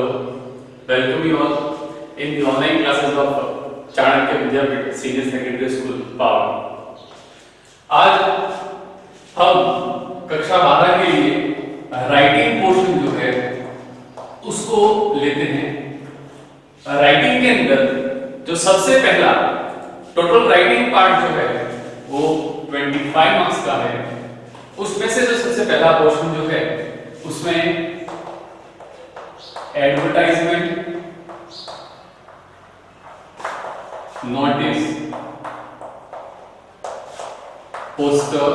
Hello, welcome you all in the online classes of Chanakya Vidyapeeth senior secondary school पावर। आज हम कक्षा 12 के लिए राइटिंग पोर्शन जो है उसको लेते हैं। राइटिंग के अंदर जो सबसे पहला टोटल राइटिंग पार्ट जो है वो 25 मार्क्स का है। उसमें से जो सबसे पहला पोर्शन जो है उसमें एडवर्टाइजमेंट, नोटिस, पोस्टर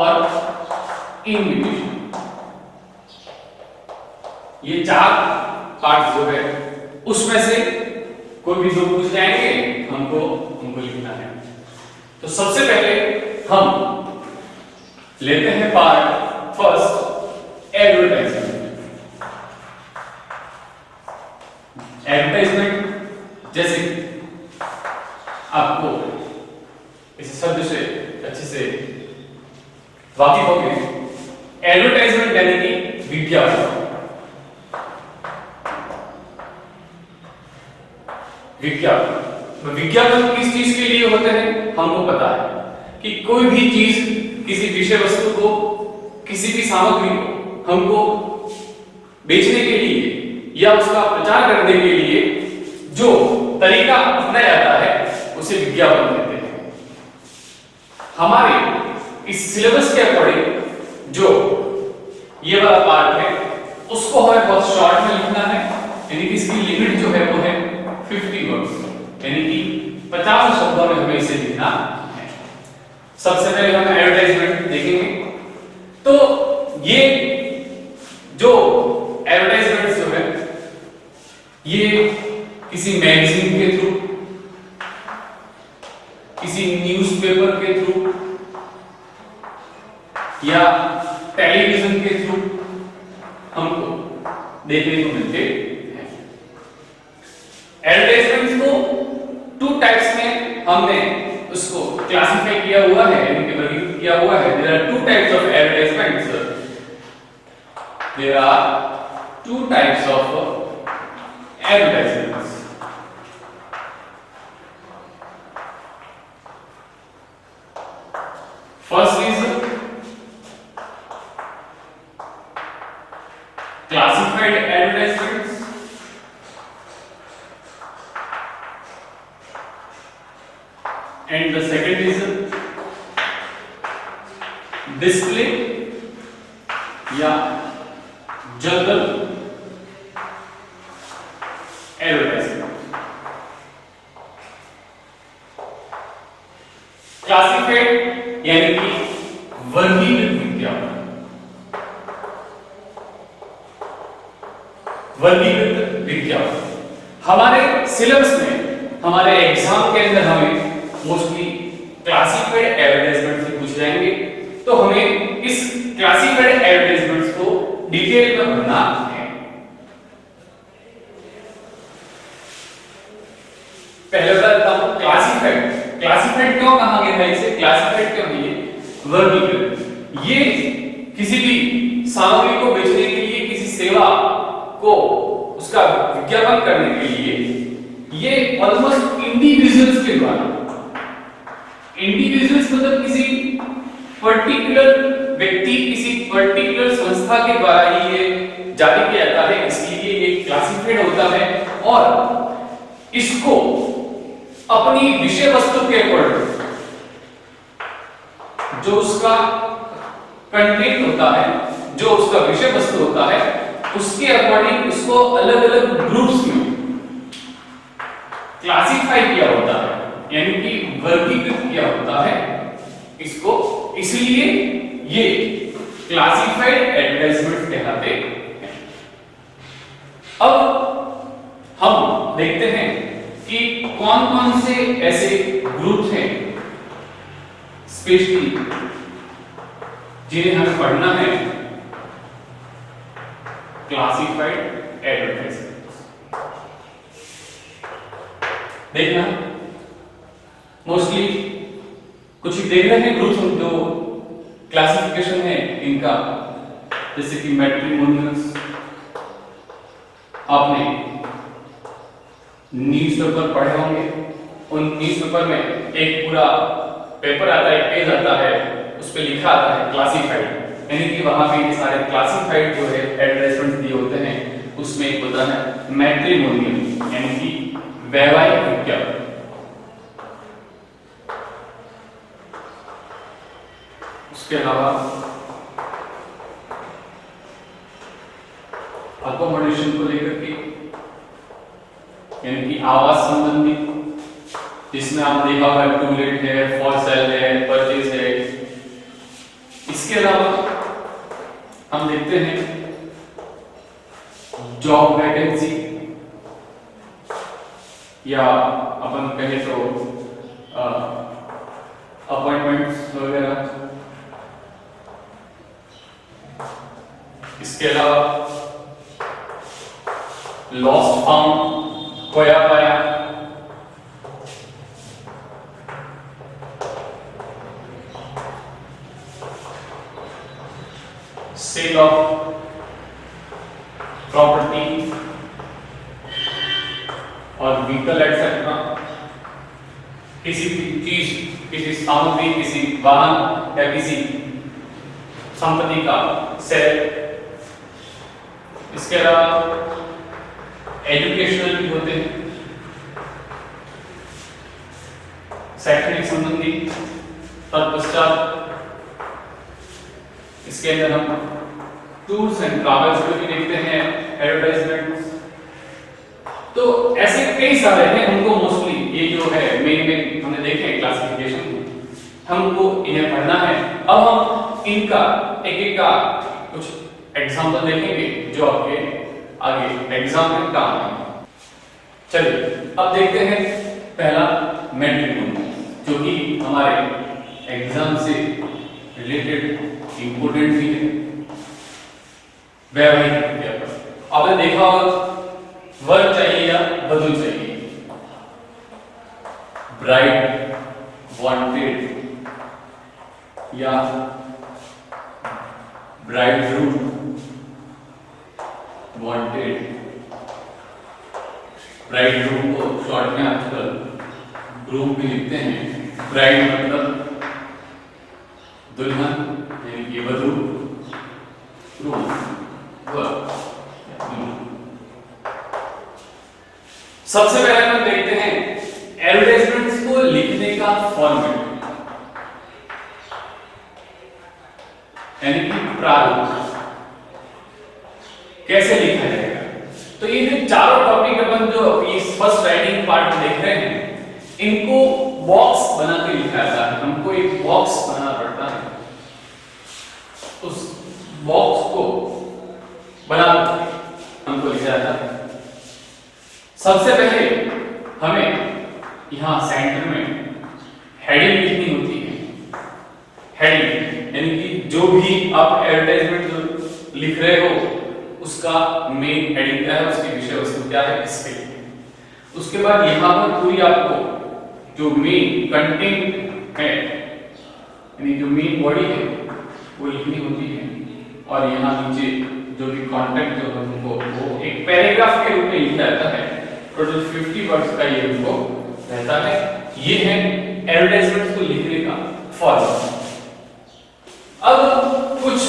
और इनविटेशन, ये चार पार्ट जो है उसमें से कोई भी दो पूछ जाएंगे हमको लिखना है। तो सबसे पहले हम लेते हैं पार्ट फर्स्ट, एडवर्टाइजमेंट। एडवर्टाइजमेंट जैसे आपको इस शब्द से अच्छे से वाकिफ हो गए। एडवर्टाइजमेंट यानी कि विज्ञापन। विज्ञापन किस चीज के लिए होते हैं हमको पता है कि कोई भी चीज, किसी विषय वस्तु को, किसी भी सामग्री को हमको बेचने के लिए या उसका प्रचार करने के लिए जो तरीका अपनाया जाता है उसे विज्ञापन कहते हैं। हमारे इस सिलेबस के अकॉर्डिंग जो ये वाला पार्ट है उसको हमें बहुत शॉर्ट में लिखना है, यानी कि इसकी लिमिट जो है वो है 50 वर्ड्स, यानी कि 50 शब्दों में हमें इसे लिखना है। सबसे पहले हम एडवर्टाइजमेंट देखेंगे। तो ये जो एडवर्टाइजमेंट जो है ये किसी मैगजीन के थ्रू, किसी न्यूज़पेपर के थ्रू या टेलीविजन के थ्रू हमको देखने को मिलते हैं। एडवर्टाइजमेंट्स को 2 टाइप्स में हमने उसको क्लासिफाई किया हुआ है, यानी कि वर्गीकृत किया हुआ है। There are 2 types of advertisements. There are 2 types of advertisements. First is classified advertisements and the second is display या जनरल एडवर्टाइजमेंट। क्लासिफाइड यानी कि वर्गीकृत विज्ञापन। वर्गीकृत विज्ञापन हमारे सिलेबस में, हमारे एग्जाम के अंदर हमें मोस्टली क्लासिफाइड एडवर्टाइजमेंट से पूछ जाएंगे। तो हमें इस क्लासिफाइड एडवर्टाइजमेंट्स को डिटेल में पढ़ना है। पहले बताता हूं क्लासिफाइड क्यों कहा गया है, इसे क्लासिफाइड क्यों है? वर्गीकृत। ये किसी भी सामग्री को बेचने के लिए, किसी सेवा को उसका विज्ञापन करने के लिए ये ऑलमोस्ट इंडिविजुअल्स के द्वारा, इंडिविजुअल्स मतलब किसी पर्टिकुलर व्यक्ति, किसी पर्टिकुलर संस्था के द्वारा ही ये जारी किया जाता है, इसलिए ये क्लासिफाइड होता है। और इसको अपनी विषय वस्तु के अकॉर्डिंग, जो उसका कंटेंट होता है, जो उसका विषय वस्तु होता है, उसके अकॉर्डिंग उसको अलग अलग ग्रुप्स में क्लासिफाई किया होता है, यानी कि वर्गीकृत किया होता है इसको। इसलिए ये क्लासिफाइड एडवर्टाइजमेंट कहलाते हैं। अब हम देखते हैं कि कौन कौन से ऐसे ग्रुप हैं स्पेशली जिन्हें हमें पढ़ना है क्लासिफाइड एडवर्टाइजमेंट। देखना मोस्टली कुछ ही देख रहे हैं ग्रुप्स जो क्लासिफिकेशन है इनका, जैसे कि मैट्रिमोनियल्स, आपने न्यूज़पेपर पढ़े होंगे। उन न्यूज़पेपर में एक पूरा पेपर आता है, एक पेज आता है, उस पे लिखा आता है क्लासिफाइड, यानी कि वहां पे ये सारे क्लासिफाइड जो है एडवर्टाइजमेंट दिए होते हैं। उसमें एक होता है मैट्रिमोनियल, यानी कि वैवाहिक विज्ञापन। उसके अलावा अकोमोडेशन को लेकर के, यानी कि आवास संबंधी, जिसमें आपने देखा होगा टू लेट है, फॉर सेल है, परचेज है। इसके अलावा हम देखते हैं जॉब वैकेंसी, या अपन कहें तो अपॉइंटमेंट्स वगैरह। इसके अलावा लॉस्ट फाउंड, खोया पाया। सेल ऑफ प्रॉपर्टी और व्हीकल एक्सेट्रा। किसी चीज, किसी सामग्री, किसी वाहन या किसी संपत्ति का सेल। इसके अलावा एजुकेशनल भी होते हैं, शैक्षणिक संबंधी। तत्पश्चात इसके अंदर हम टूर्स एंड ट्रैवल्स को भी देखते हैं, एडवर्टाइजमेंट्स। तो ऐसे कई सारे हैं, उनको मोस्टली ये जो है मेन हमने देखे हैं क्लासिफिकेशन, हमको इन्हें पढ़ना है। अब हम इनका एक एक का कुछ एग्जांपल देखेंगे जो आपके आगे एग्जाम में काम आएंगे। चलिए अब देखते हैं पहला मैट्रिमोनी, जो कि हमारे एग्जाम से रिलेटेड इंपोर्टेंट भी है, वैवाहिक विज्ञापन। आपने देखा होगा वर चाहिए या वधू चाहिए, ब्राइड वांटेड या ब्राइडग्रूम वांटेड। ब्राइडग्रूम को शॉर्ट में आजकल ग्रूम भी लिखते हैं। ब्राइड मतलब दुल्हन, यानी कि वधू, ग्रूम सबसे पहले हम देखते हैं एडवर्टाइजमेंट्स को लिखने का फॉर्मेट, यानी कि प्रारूप कैसे लिखा जाएगा। तो ये जो चारों टॉपिक अपन जो इस फर्स्ट राइटिंग पार्ट में देख रहे हैं, इनको बॉक्स बना के लिखा जाता है। हमको एक बॉक्स बनाना पड़ता है, उस बॉक्स को बना हमको लिखा जाता है। सबसे पहले हमें यहां सेंटर में हेडिंग लिखनी होती है। हेडिंग यानी कि जो भी आप एडवर्टाइजमेंट जो लिख रहे हो उसका मेन हेडिंग क्या है, उसकी विषय वस्तु क्या है, इसके लिए। उसके बाद यहां पर पूरी आपको जो मेन कंटेंट है, यानी जो मेन बॉडी है वो लिखनी होती है। और यहाँ नीचे जो भी कॉन्टेंट जो हमको वो एक पैराग्राफ के रूप में लिखा जाता है। टोटल 50 वर्ड्स का ये हमको रहता है। ये है एडवर्टाइजमेंट को लिखने का फॉर्मूला। अब कुछ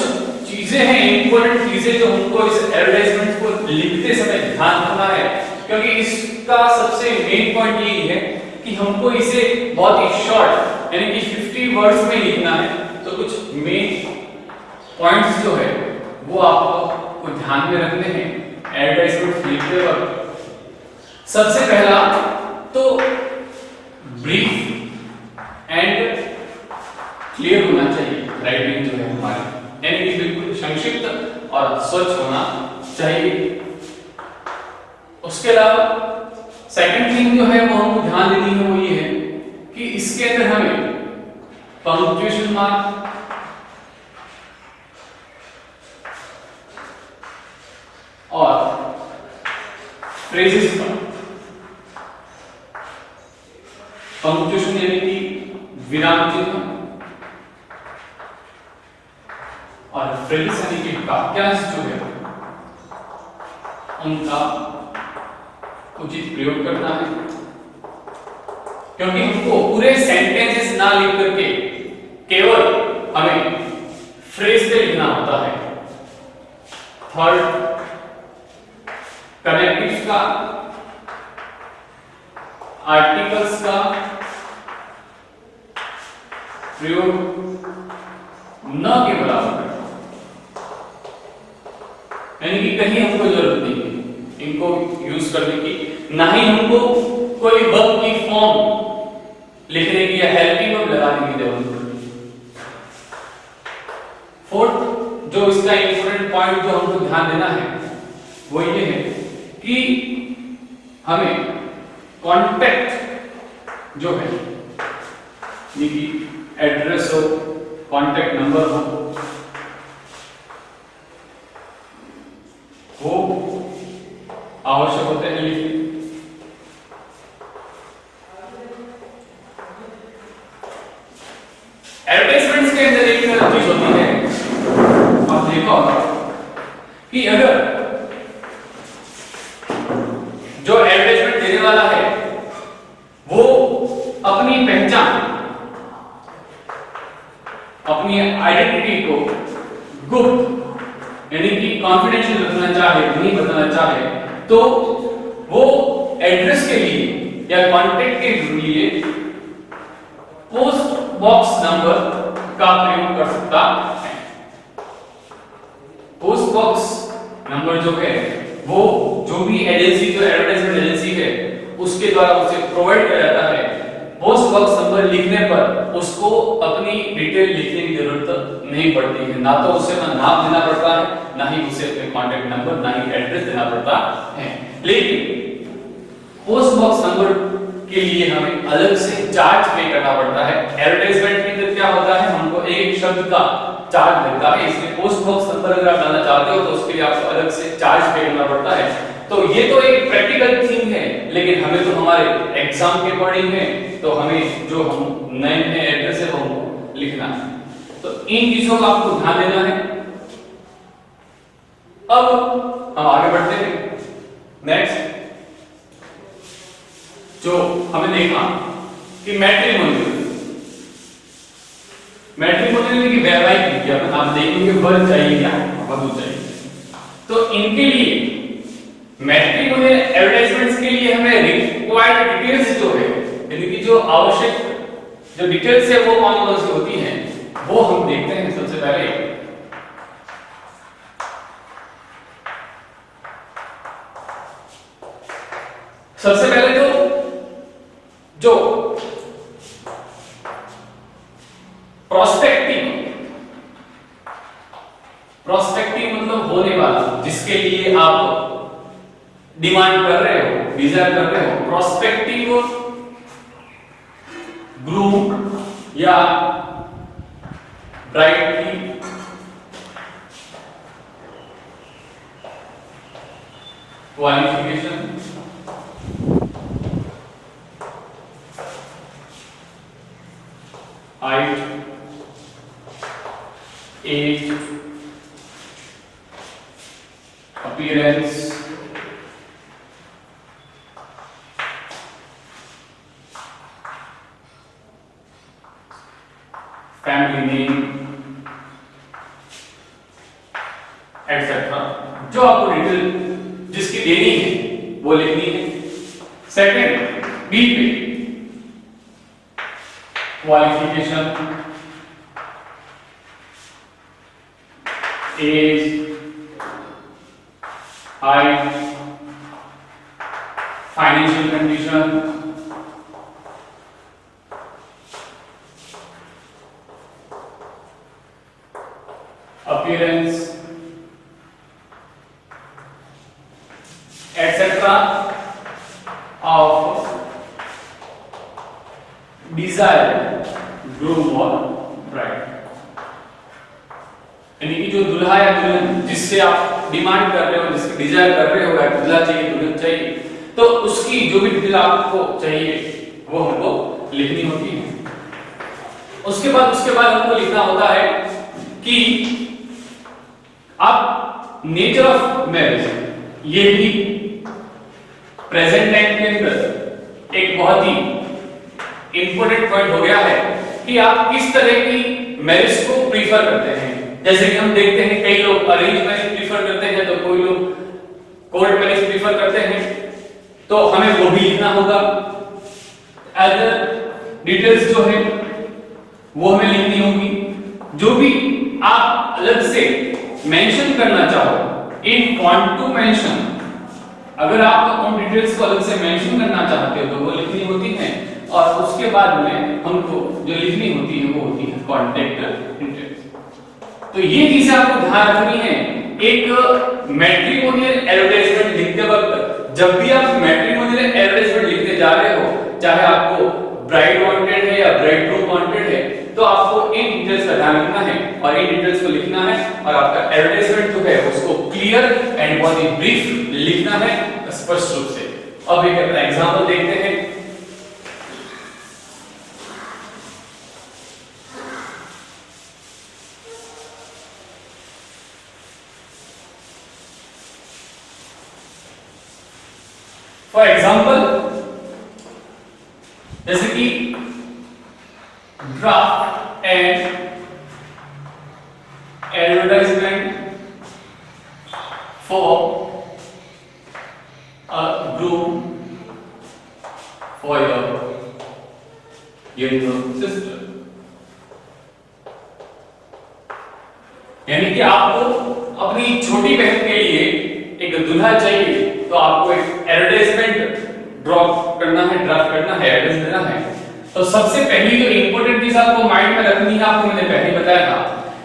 चीजें हैं, इंपॉर्टेंट चीजें जो हमको इस एडवर्टाइजमेंट को लिखते समय ध्यान रखना है, क्योंकि इसका सबसे मेन पॉइंट ये है कि हमको इसे बहुत ही शॉर्ट यानी कि 50 वर्ड्स में लिखना है। तो कुछ मेन पॉइंट्स जो है वो आपको ध्यान में रखने हैं एडवर्टाइजमेंट लिखते वक्त। सबसे पहला तो ब्रीफ एंड क्लियर होना चाहिए राइटिंग जो है हमारी, यानी कि बिल्कुल संक्षिप्त और स्वच्छ होना चाहिए। उसके अलावा सेकंड थिंग जो है वो हमको ध्यान देनी है, वो ये है कि इसके अंदर हमें पंक्चुएशन मार्क और फ्रेजेस का, पंक्चुएशन यानी कि विराम चिन्ह और फ्रेजेस यानी कि वाक्यांश जो है उनका उचित प्रयोग करना है, क्योंकि हमको पूरे सेंटेंसेस ना लिख करके केवल हमें फ्रेज पे लिखना होता है। थर्ड, कनेक्टिव्स का, आर्टिकल्स का प्रयोग न के बराबर करना, यानी कि कहीं हमको जरूरत नहीं है इनको यूज करने की, ना ही हमको कोई वर्ब की फॉर्म लिखने की या हेल्पिंग वर्ब लगाने की जरूरत पड़ती। फोर्थ, जो इसका इंपॉर्टेंट पॉइंट जो हमको ध्यान देना है वो ये है कि हमें कॉन्टेक्ट जो है, ये कि एड्रेस हो, कॉन्टेक्ट नंबर हो, वो आवश्यक होते हैं लिखने। एडवर्टाइजमेंट्स के अंदर एक चीज होती है, आप देखा होगा कि अगर जो एडवर्टाइजमेंट देने वाला है वो अपनी पहचान, अपनी आइडेंटिटी को गुप्त यानी कि कॉन्फिडेंशियल रखना चाहे, नहीं बताना चाहे, तो वो एड्रेस के लिए या कॉन्टेक्ट के लिए पोस्ट बॉक्स नंबर का प्रयोग कर सकता है। पोस्ट बॉक्स नंबर जो है वो जो भी एजेंसी, जो एडवर्टाइजमेंट एजेंसी है उसके द्वारा उसे प्रोवाइड किया जाता है। पोस्ट बॉक्स नंबर लिखने पर उसको अपनी डिटेल लिखने की जरूरत नहीं पड़ती है, ना तो उसे नाम देना पड़ता है, ना ही उसे अपने कॉन्टेक्ट नंबर, ना ही एड्रेस देना पड़ता है। लेकिन पोस्ट बॉक्स नंबर के लिए हमें अलग से चार्ज पे करना पड़ता है। एडवर्टाइजमेंट के अंदर क्या होता है, हमको एक शब्द का चार्ज मिलता है, इसलिए पोस्ट बॉक्स नंबर अगर आप डालना चाहते हो तो उसके लिए आपको अलग से चार्ज पे करना पड़ता है। तो ये तो एक प्रैक्टिकल थिंग है, लेकिन हमें तो हमारे एग्जाम के अकॉर्डिंग है, तो हमें जो हम नए नए एड्रेस है वो लिखना है। तो इन चीजों का आपको ध्यान देना है। अब हम आगे बढ़ते हैं। नेक्स्ट जो हमें देखा कि मैट्रिमोनियल की वैवाहिक विज्ञापन, आप देखेंगे वर चाहिए क्या, वधु चाहिए, तो इनके लिए मैट्रिमोनियल एडवर्टाइजमेंट्स के लिए हमें रिक्वायर्ड डिटेल्स जो है, यानी कि जो आवश्यक जो डिटेल्स है वो कौन कौन सी होती हैं, वो हम देखते हैं। सबसे पहले तो जो प्रोस्पेक्टिव मतलब होने वाला, जिसके लिए आप डिमांड कर रहे हो, डिजायर कर रहे हो, प्रोस्पेक्टिव ग्रूम या ब्राइड की qualification, height, age, appearance, family name etcetera, जो आपको डिटेल जिसकी देनी है वो लिखनी है। Second, B pay qualification, age, height, financial condition, appearance etcetera of desire groom और ब्राइड, यानी कि जो दुल्हा या दुल्हन जिससे आप डिमांड कर रहे हो, जिसकी डिजायर कर रहे हो, या दुल्हा चाहिए दुल्हन चाहिए, तो उसकी जो भी डिटेल आपको चाहिए वो हमको लिखनी होती है। उसके बाद हमको लिखना होता है कि आप नेचर ऑफ मैरिज, ये भी प्रेजेंट टाइम के अंदर एक बहुत ही इंपॉर्टेंट पॉइंट हो गया है कि आप किस तरह की मैरिज को प्रीफर करते हैं। जैसे कि हम देखते हैं कई लोग अरेंज मैरिज प्रीफर करते हैं, तो कोई लोग कोर्ट मैरिज प्रीफर करते हैं, तो हमें वो भी लिखना होगा। अदर डिटेल्स जो है वो हमें लिखनी होगी। जो भी आप अलग से मेंशन करना चाहो, इफ वांट टू मेंशन, अगर आप उन डिटेल्स को अलग से मेंशन करना चाहते हो तो वो लिखनी होती है, और उसके बाद में हमको जो लिखनी होती है वो होती है कॉन्टैक्ट डिटेल्स। तो ये चीजें आपको ध्यान रखनी है। एक मैट्रिमोनियल एडवर्टाइजमेंट लिखते वक्त जब भी आप मैट्रिमोनियल एडवर्टाइजमेंट लिखने जा रहे हो, चाहे आपको ब्राइड वांटेड है या ब्राइड ग्रूम वांटेड है, तो आपको इन डिटेल्स का ध्यान रखना है और इन डिटेल्स को लिखना है, और आपका एडवर्टाइजमेंट जो है उसको क्लियर एंड बहुत ही ब्रीफ लिखना है स्पष्ट रूप से। अब एक अपना एग्जांपल देखते हैं। फॉर एग्जाम्पल, जैसे कि draft and advertisement for a groom for your sister. यानी कि आपको अपनी छोटी बहन के लिए एक दूल्हा चाहिए, तो आपको एक एडवर्टाइजमेंट ड्राफ्ट करना है, एड्रेस देना है। तो सबसे पहली जो इंपॉर्टेंट चीज आपको माइंड में रखनी है, आपको मैंने पहले बताया था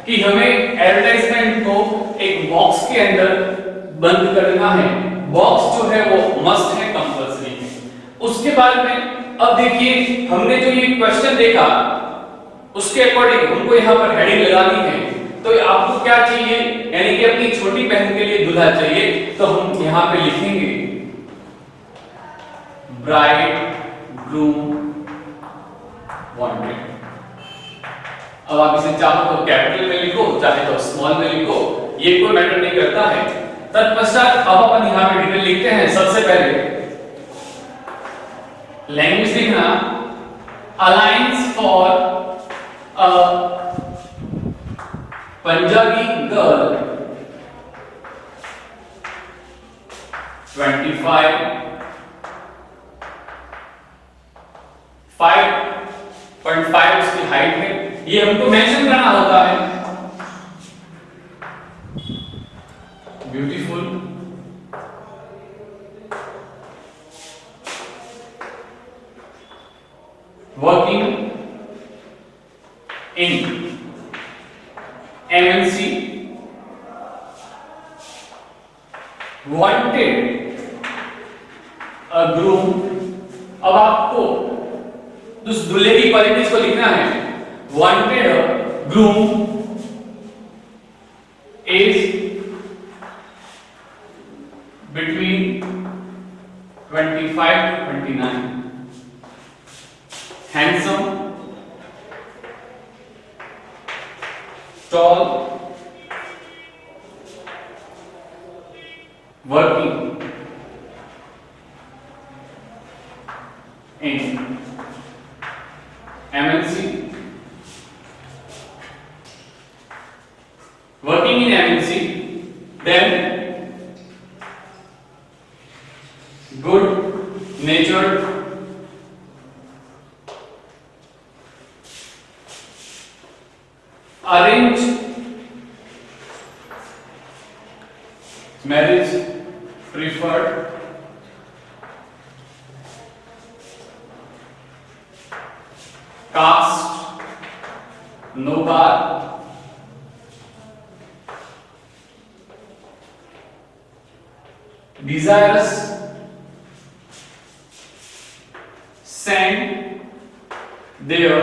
कि हमें एडवर्टाइजमेंट को एक बॉक्स के अंदर बंद करना है। बॉक्स जो है वो मस्ट है, कंपल्सरी है। उसके बाद में अब देखिए, हमने जो ये क्वेश्चन देखा उसके अकॉर्डिंग हमको यहाँ पर हेडिंग लगानी है। तो आपको क्या चाहिए, यानी कि अपनी छोटी बहन के लिए दूल्हा चाहिए, तो हम यहाँ पे लिखेंगे ब्राइड ग्रूम वांटेड। अब आप इसे चाहो तो कैपिटल में लिखो, चाहे तो स्मॉल में लिखो, ये कोई मैटर नहीं करता है। तत्पश्चात अब अपन यहाँ पे डिटेल लिखते हैं। सबसे पहले लैंग्वेज लिखना, alliance for a Punjabi girl 5.5 उसकी हाइट है, ये हमको मेंशन करना होता है। Beautiful, working in MNC, wanted a groom। अब आपको उस दूल्हे की क्वालिटीज को लिखना है। wanted a groom is between 25 to 29, handsome, tall, working in MNC, working in MNC, then good natured, arrange marriage preferred, caste no bar, desirous, send their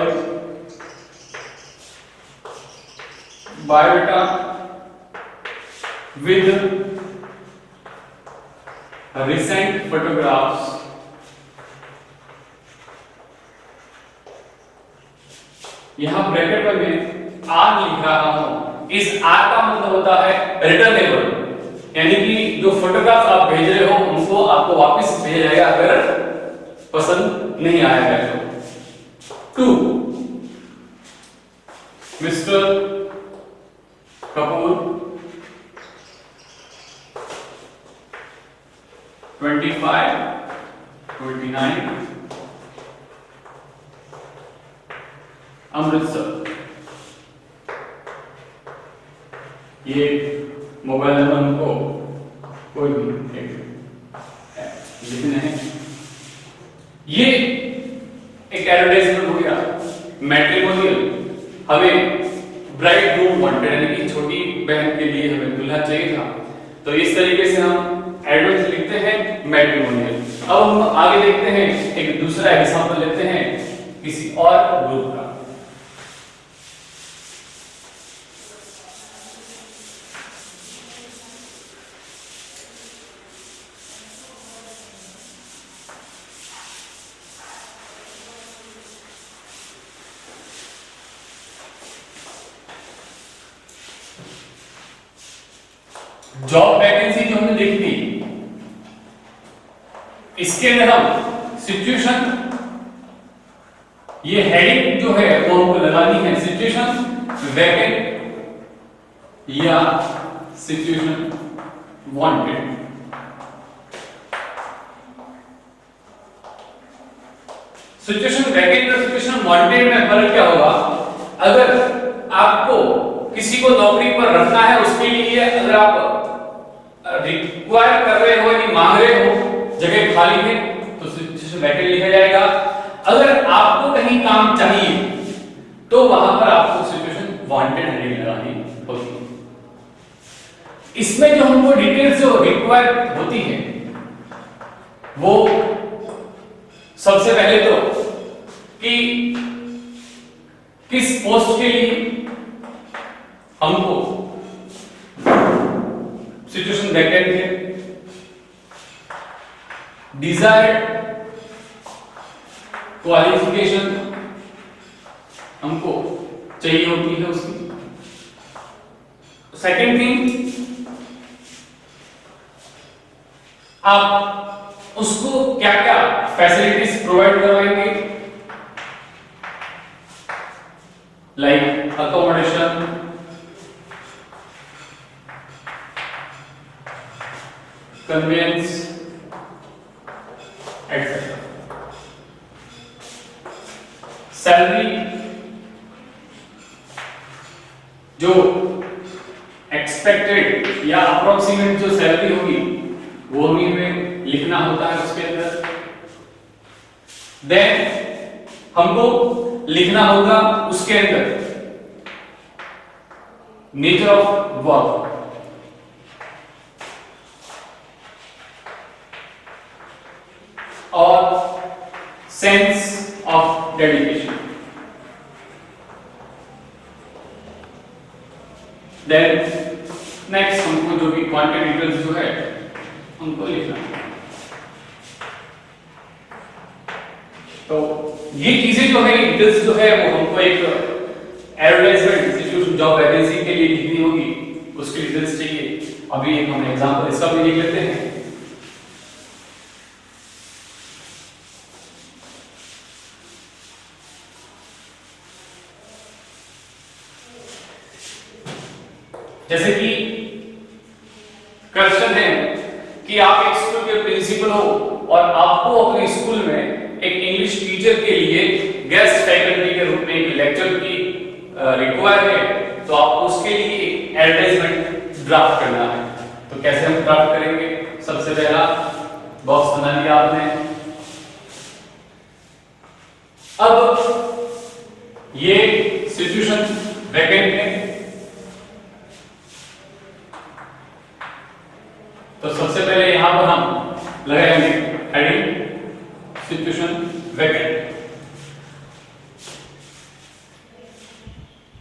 biodata with recent photographs, यहां bracket में मैं are लिख रहा हूं। इस are का मतलब होता है रिटर्नेबल, यानी कि जो फोटोग्राफ आप भेज रहे हो उनको आपको वापस भेजा जाएगा अगर पसंद नहीं आएगा तो। 2 मिस्टर कपूर 25, 29 अमृतसर। ये मोबाइल नंबर हमको कोई भी लिखना है। ये एक एडवर्टाइजमेंट हो गया। मैट्रिमोनियल, हमें ब्राइड ग्रूम वांटेड, यानी कि छोटी बहन के लिए हमें दूल्हा चाहिए था, तो इस तरीके से हम एडवर्टाइज लिखते हैं मैट्रिमोनियल। अब हम आगे देखते हैं, एक दूसरा एग्जांपल लेते हैं किसी और ग्रुप का। जॉब वैकेंसी जो हमने देखी थी, इसके अंदर हम सिचुएशन, ये हेडिंग जो है वो हमको लगानी है सिचुएशन वैकेंट या सिचुएशन वांटेड। सिचुएशन वैकेंट और सिचुएशन वांटेड में फर्क क्या होगा? अगर आपको किसी को नौकरी पर रखना है, उसके लिए अगर आप रिक्वायर कर रहे हो यानी मांग रहे हो, जगह खाली है, तो सिचुएशन वैकेंट लिखा जाएगा। अगर आपको कहीं काम चाहिए तो वहां पर आपको सिचुएशन वांटेड हेडिंग लगानी होती है। इसमें जो हमको डिटेल्स जो रिक्वायर होती है वो सबसे पहले तो कि किस पोस्ट के लिए हमको सिचुएशन वैकेंट है, डिजायर्ड क्वालिफिकेशन हमको चाहिए होती है उसकी। सेकंड थिंग, आप उसको क्या क्या फैसिलिटीज प्रोवाइड करवाएंगे, like accommodation, conveyance etcetera. Salary जो एक्सपेक्टेड या अप्रोक्सीमेट जो सैलरी होगी वो हमें लिखना होता है उसके अंदर। देन हमको लिखना होगा उसके अंदर नेचर ऑफ वर्क, और sense of dedication. Then next हमको जो भी क्वांटिटी डिटेल्स जो है उनको लिखना है। तो ये चीजें जो है, डिटेल्स जो है वो हमको एक एडवर्टाइजमेंट सिचुएशन जॉब वैकेंसी के लिए लिखनी होगी, उसकी डिटेल्स चाहिए। अभी एक हम एग्जांपल इसका भी लिख लेते हैं। जैसे कि क्वेश्चन है कि आप एक स्कूल के प्रिंसिपल हो और आपको अपने स्कूल में एक इंग्लिश टीचर के लिए गेस्ट फैकल्टी के रूप में एक लेक्चर की रिक्वायर है, तो आपको उसके लिए एडवर्टाइजमेंट ड्राफ्ट करना है। तो कैसे हम ड्राफ्ट करेंगे? सबसे पहला बॉक्स बना लिया आपने। अब ये सिचुएशन वैकेंट है, तो सबसे पहले यहां पर हम लगाएंगे हेडिंग सिचुएशन वैकेंट।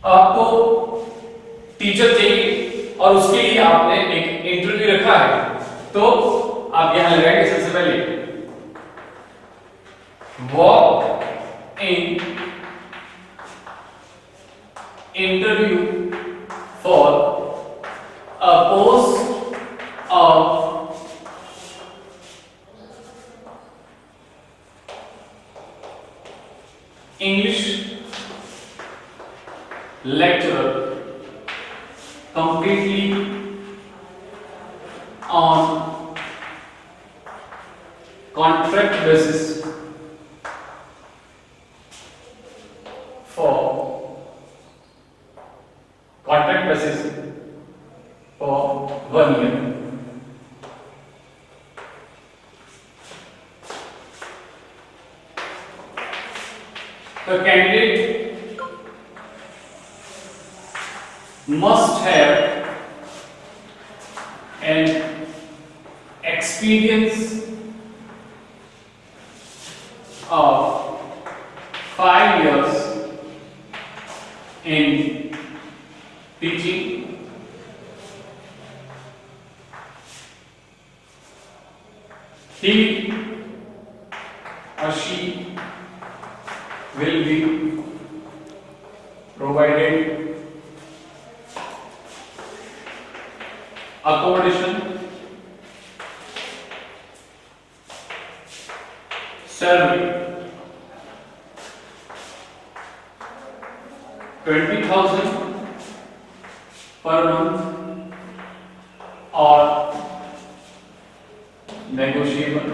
आपको टीचर चाहिए और उसके लिए आपने एक इंटरव्यू रखा है, तो आप यहां लगाएंगे सबसे पहले walk in interview for a post English lecturer completely on contract basis for contract basis for 1 year. The candidate must have an experience of 5 years in teaching, he or she will be provided accommodation, salary 20,000 per month or negotiable.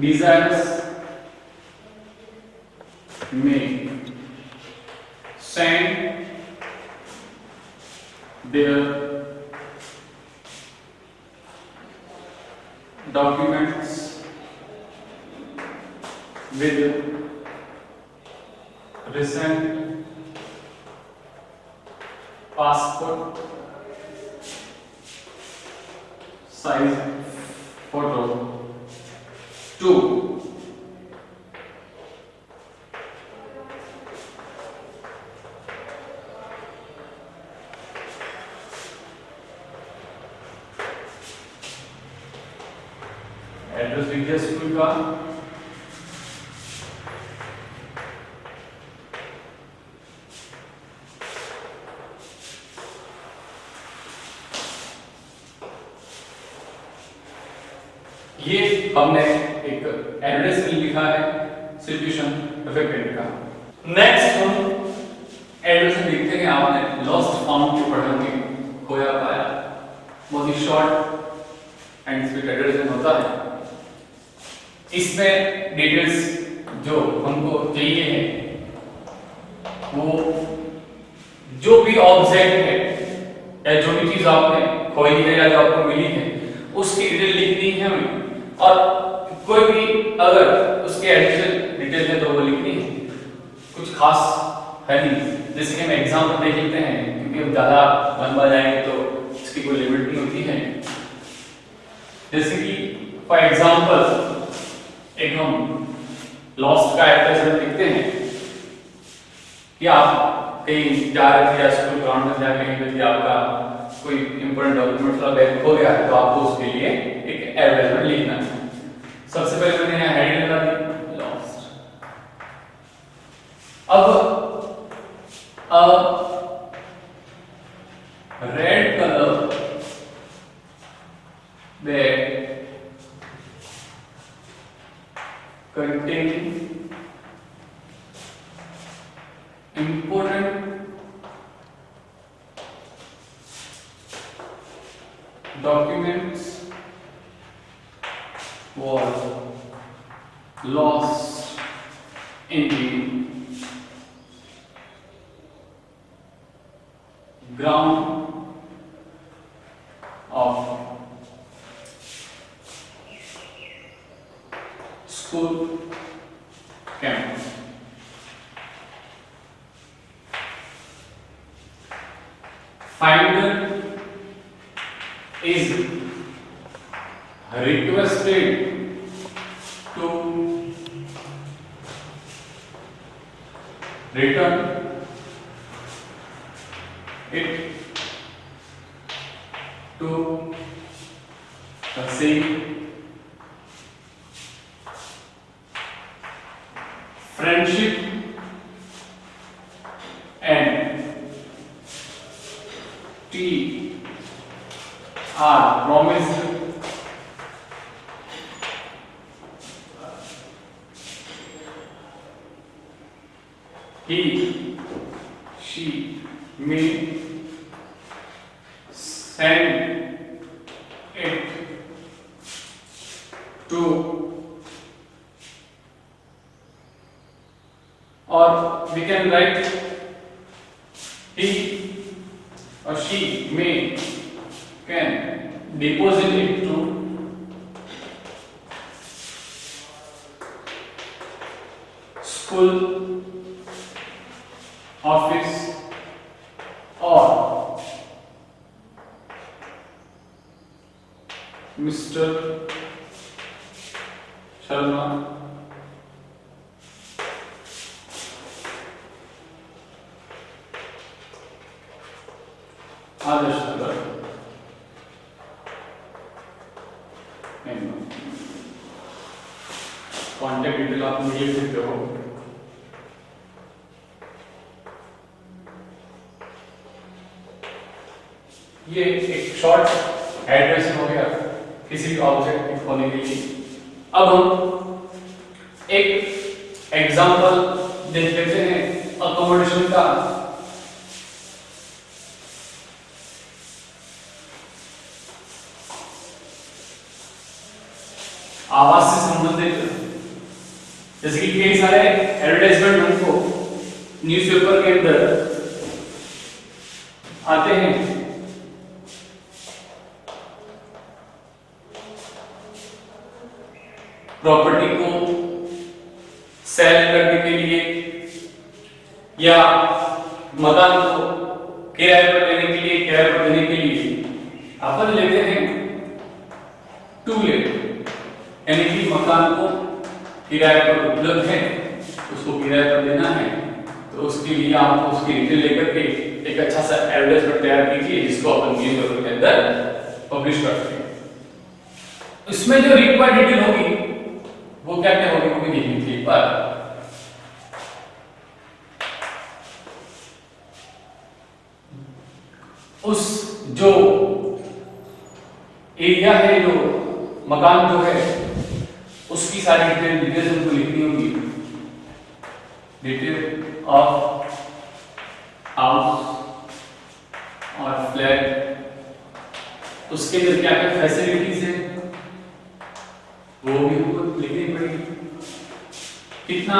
Desires may send their documents with recent passport size photo. 2. Address लिखिए school का, ये हमने एक address लिखा है situation affected का। Next हम address लिखते हैं, आपने लॉस्ट फाउंड की पढ़ा होगी, खोया पाया, बहुत ही शॉर्ट एंड स्वीट एड्रेस होता है। इसमें डिटेल्स जो हमको चाहिए है वो जो भी ऑब्जेक्ट है या जो भी चीज आपने खोई है या जो आपको मिली है उसकी डिटेल लिखनी है हमें, और कोई भी अगर उसके एडिशनल डिटेल है तो वो लिखनी है। कुछ खास है नहीं, जैसे कि हम एग्जाम्पल देख लेते हैं क्योंकि हम ज्यादा लंबा जाएंगे तो इसकी कोई लिमिट नहीं होती है। जैसे कि फॉर एग्जाम्पल एक हम लॉस्ट का एड्रेस लिखते हैं कि आप कहीं जा रहे थे या स्कूल ग्राउंड में जा कहीं पे थी, आपका कोई इंपॉर्टेंट डॉक्यूमेंट का बैग खो गया है तो आपको उसके लिए एक एडवर्टाइजमेंट लिखना है। सबसे पहले मैंने यहाँ हेडिंग लगा दी लॉस्ट। अब red colour bag containing important documents was lost in the ground of school campus. Finder is requested to return it to the same friendship and T are promised me send it to, or we can write he or she may can deposit it to school, office or Mr. Sharma Adarsh Nagar contact detail आप मुझे लिख सकते हो। ये एक short address हो गया किसी भी ऑब्जेक्ट को खोलने के लिए। अब हम एक एग्जांपल देख लेते हैं अकोमोडेशन का। आवाज से संबंधित जैसे कि कई सारे एडवर्टाइजमेंट हमको न्यूज़पेपर के अंदर आते हैं। प्रॉपर्टी को सेल करने के लिए या मकान को किराए पर लेने के लिए, किराए पर देने के लिए अपन लेते हैं टू लेट, यानी कि मकान को किराए पर उपलब्ध है, उसको किराए पर देना है, तो उसके लिए आप उसकी डिटेल लेकर के एक अच्छा सा एडवर्टाइजमेंट तैयार कीजिए जिसको अपन न्यूज़पेपर के अंदर पब्लिश करते हैं। इसमें जो रिक्वायर्ड डिटेल होगी वो क्या क्या होगी वो भी देख लीजिए एक बार। उस जो एरिया है, जो मकान जो है, उसकी सारी डिटेल्स हमको लिखनी होगी। डिटेल ऑफ हाउस और फ्लैट, उसके अंदर क्या क्या फैसिलिटीज है वो भी हमको लिखनी पड़ेगी। कितना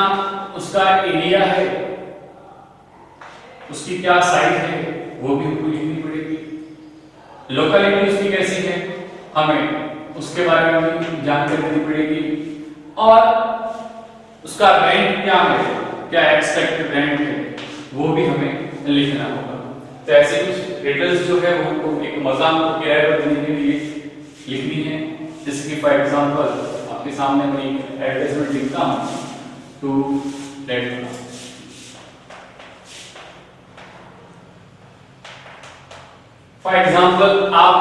उसका एरिया है, उसकी क्या साइज है वो भी हमको लिखनी पड़ेगी। लोकेलिटी उसकी कैसी है हमें उसके बारे में भी जानकारी देनी पड़ेगी। और उसका रेंट क्या है, क्या एक्सपेक्टेड रेंट है वो भी हमें लिखना होगा। तो ऐसे कुछ डिटेल्स जो है वो हमको एक मकान को किराए पर देने के लिए लिखनी है। जैसे कि फॉर एग्जांपल आपके सामने मैं एक एडवर्टाइजमेंट लिखता हूं टू लेट। फॉर एग्जांपल आप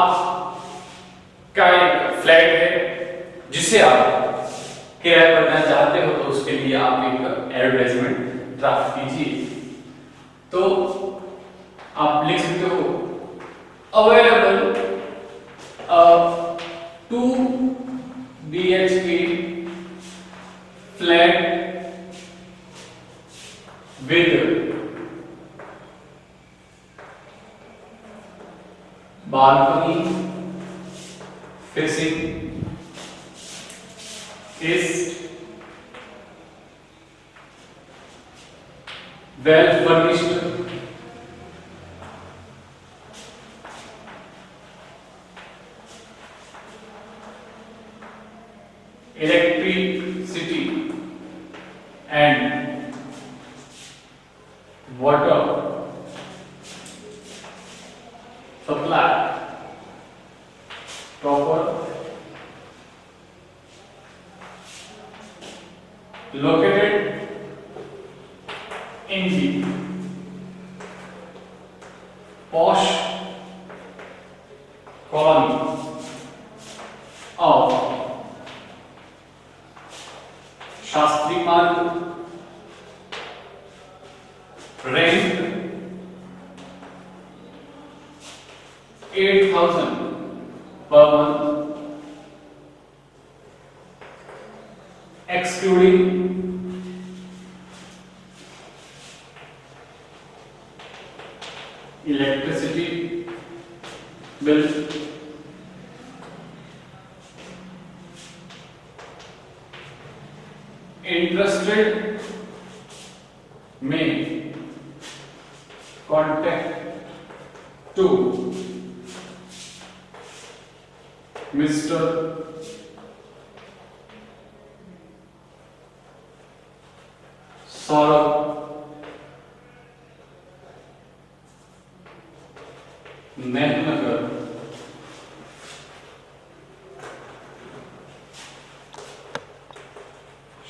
का एक फ्लैट है जिसे आप किराए पर देना चाहते हो, तो उसके लिए आप एक एडवर्टाइजमेंट ड्राफ्ट कीजिए। तो आप लिख सकते हो available 2 BHK flat with balcony facing east, well furnished, electricity and water supply proper, located in the posh colony of Shastri Marg, rent 8,000 per month, excluding bill interested में contact to mister Saurabh Mehnagar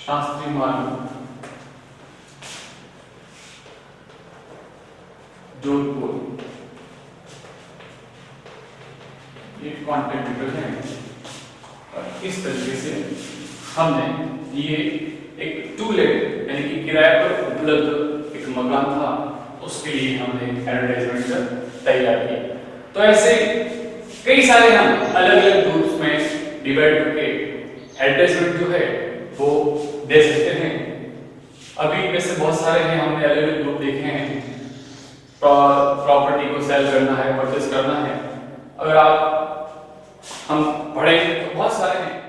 Shastri Marg Jodhpur, ये contact detail है। इस तरीके से हमने ये एक to late यानी कि किराए पर उपलब्ध एक मकान था, उसके लिए हमने एडवर्टाइजमेंट तैयार की। तो ऐसे कई सारे हम अलग अलग ग्रुप्स में डिवाइड करके एडवर्टाइजमेंट जो है वो दे सकते हैं। अभी वैसे बहुत सारे हैं, हमने अलग अलग ग्रुप देखे हैं। प्रॉपर्टी को सेल करना है, परचेस करना है, अगर आप हम पढ़ें तो बहुत सारे हैं।